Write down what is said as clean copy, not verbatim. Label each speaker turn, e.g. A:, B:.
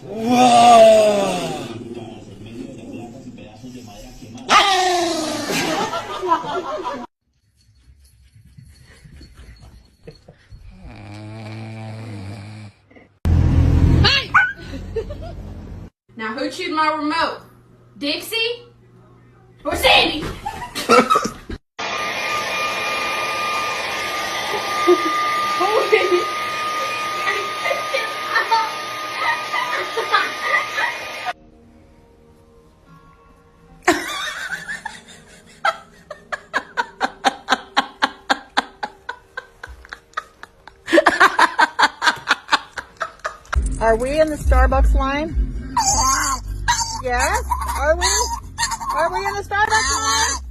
A: Now who chewed my remote? Dixie or Sandy?
B: Are we in the Starbucks line? Yes? Are we? Are we in the Starbucks line?